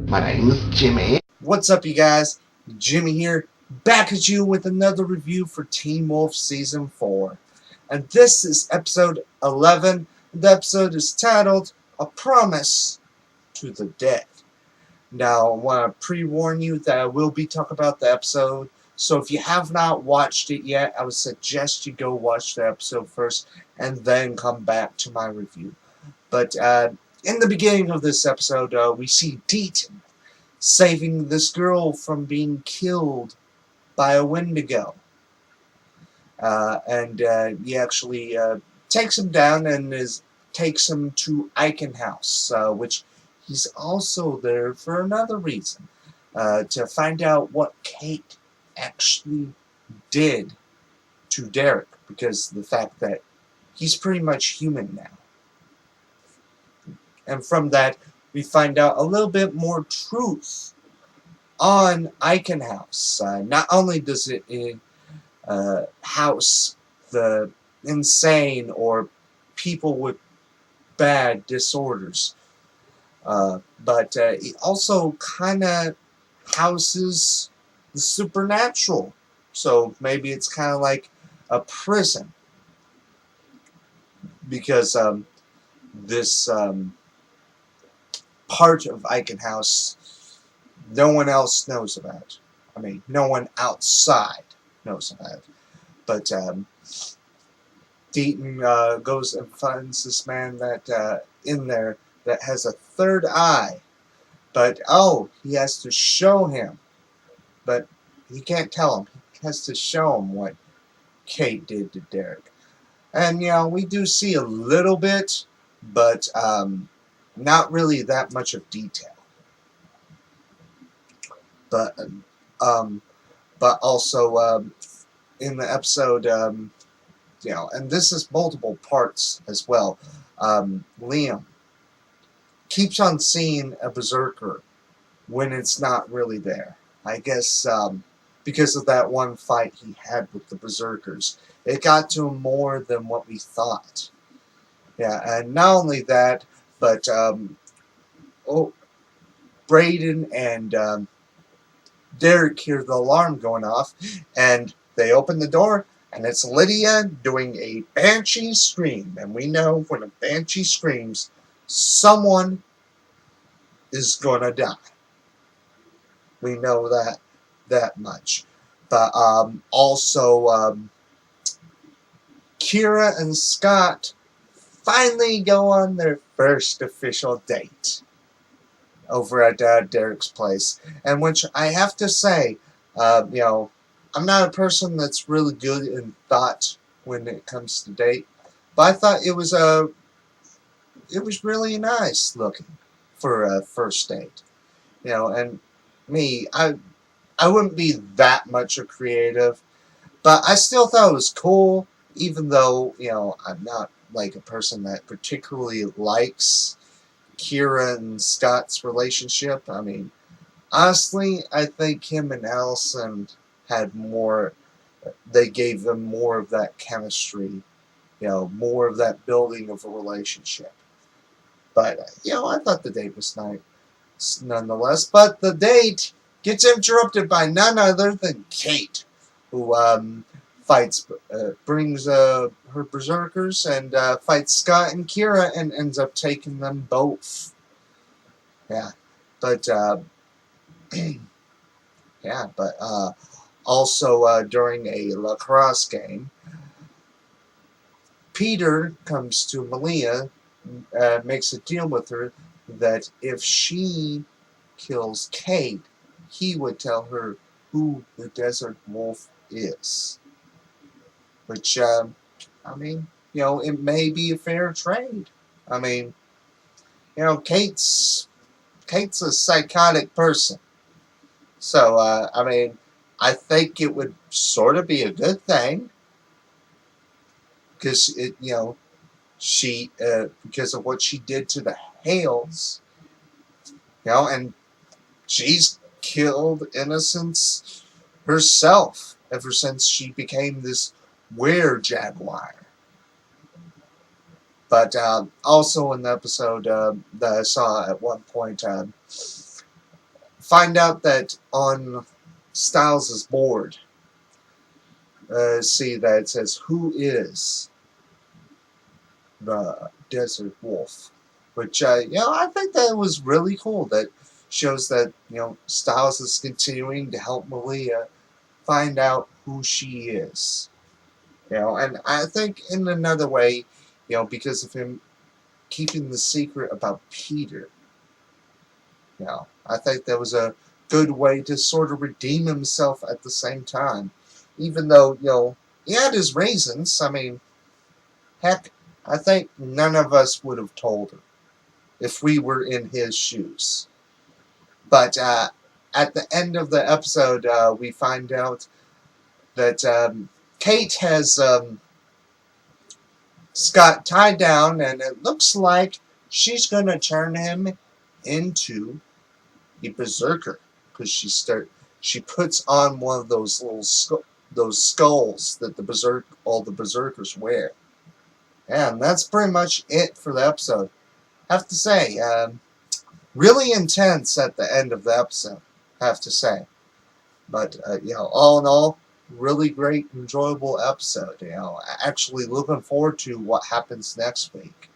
My name's Jimmy. What's up, you guys? Jimmy here, back at you with another review for Teen Wolf Season 4. And this is episode 11. The episode is titled, A Promise to the Dead. Now, I want to pre-warn you that I will be talking about the episode, so if you have not watched it yet, I would suggest you go watch the episode first, and then come back to my review. But in the beginning of this episode, we see Deaton saving this girl from being killed by a Wendigo. And he actually takes him down and takes him to Eichen House, which he's also there for another reason, to find out what Kate actually did to Derek, because the fact that he's pretty much human now. And from that, we find out a little bit more truth on Eichen House. Not only does it house the insane or people with bad disorders, but it also kind of houses the supernatural. So maybe it's kind of like a prison, because this part of Eichen House no one else knows about. I mean, no one outside knows about it. But Deaton goes and finds this man that in there that has a third eye. But, he has to show him. But he can't tell him. He has to show him what Kate did to Derek. And, we do see a little bit, but not really that much of detail. But also in the episode, and this is multiple parts as well. Liam keeps on seeing a berserker when it's not really there. I guess because of that one fight he had with the berserkers, it got to him more than what we thought. Yeah, and not only that, but Braden and Derek hear the alarm going off, and they open the door, and it's Lydia doing a banshee scream. And we know when a banshee screams, someone is gonna die. We know that much. But also, Kira and Scott finally go on their first official date over at Derek's place. And which I have to say, I'm not a person that's really good in thought when it comes to date, but I thought it was really nice looking for a first date. And me, I wouldn't be that much a creative, but I still thought it was cool, even though, I'm not like a person that particularly likes Kira and Scott's relationship. I mean, honestly, I think him and Allison had more, they gave them more of that chemistry, more of that building of a relationship. But, I thought the date was nice nonetheless. But the date gets interrupted by none other than Kate, who brings her berserkers and fights Scott and Kira and ends up taking them both. Yeah, but also during a lacrosse game, Peter comes to Malia, makes a deal with her that if she kills Kate, he would tell her who the Desert Wolf is. Which, it may be a fair trade. I mean, Kate's a psychotic person. So, I think it would sort of be a good thing. Because, she, because of what she did to the Hales, and she's killed innocents herself ever since she became this were-jaguar. But also in the episode that I saw at one point, find out that on Styles' board, see that it says, "Who is the Desert Wolf?" Which, I think that was really cool. That shows that, Styles is continuing to help Malia find out who she is. And I think in another way, because of him keeping the secret about Peter, I think that was a good way to sort of redeem himself at the same time. Even though, he had his reasons. I mean, heck, I think none of us would have told him if we were in his shoes. But at the end of the episode, we find out that Kate has Scott tied down, and it looks like she's going to turn him into a berserker, because she puts on one of those those skulls that all the berserkers wear. And that's pretty much it for the episode. I have to say, really intense at the end of the episode, I have to say. But, all in all, really great, enjoyable episode. Actually looking forward to what happens next week.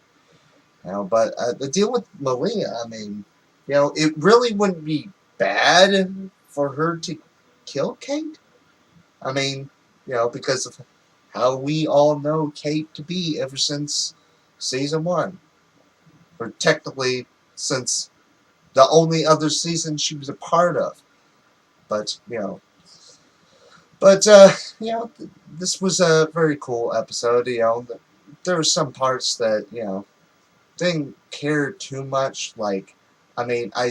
But the deal with Malia, I mean, it really wouldn't be bad for her to kill Kate. I mean, because of how we all know Kate to be ever since season 1. Or technically, since the only other season she was a part of. But, this was a very cool episode. There were some parts that, didn't care too much. Like, I mean, I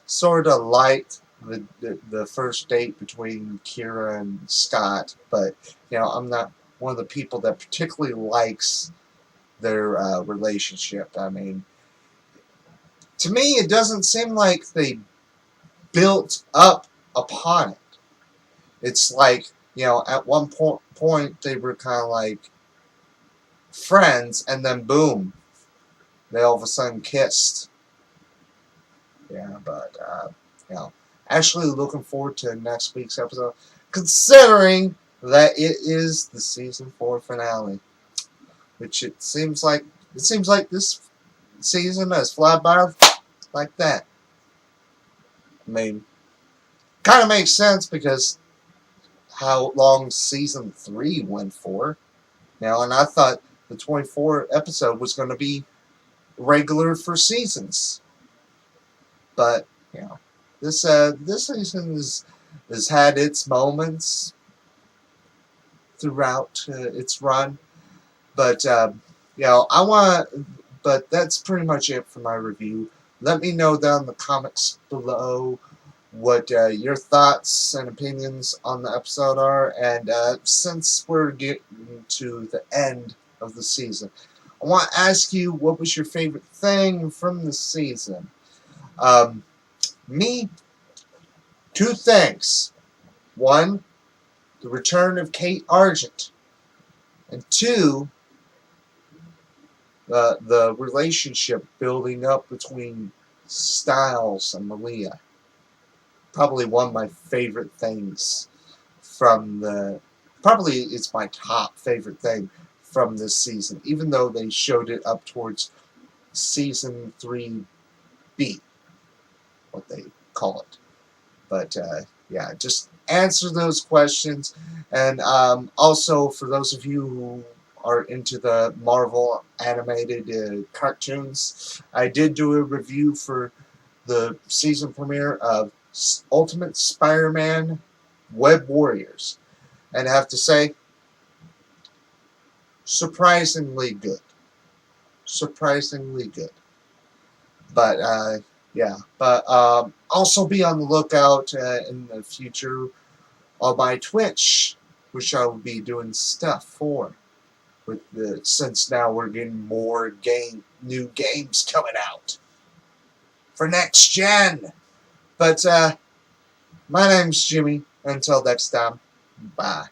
sort of liked the first date between Kira and Scott, but, I'm not one of the people that particularly likes their relationship. I mean, to me, it doesn't seem like they built up upon it. It's like, at one point they were kind of like friends, and then boom, they all of a sudden kissed. Yeah, but, actually looking forward to next week's episode, considering that it is the season 4 finale, which it seems like this season has fly by like that. I mean, kind of makes sense because how long season 3 went for. And I thought the 24th episode was going to be regular for seasons. But, this season has had its moments throughout its run. But, but that's pretty much it for my review. Let me know down in the comments below what your thoughts and opinions on the episode are. And since we're getting to the end of the season, I want to ask you, what was your favorite thing from the season? Me, 2 things. 1, the return of Kate Argent. And 2, the relationship building up between Styles and Malia. Probably one of my favorite things probably it's my top favorite thing from this season, even though they showed it up towards season 3B, what they call it. But, just answer those questions. And also, for those of you who are into the Marvel animated cartoons, I did do a review for the season premiere of Ultimate Spider-Man Web Warriors. And I have to say, surprisingly good. Surprisingly good. But, But also be on the lookout in the future on my Twitch, which I will be doing stuff for. Since now we're getting more new games coming out for next gen. But my name's Jimmy. Until next time, bye.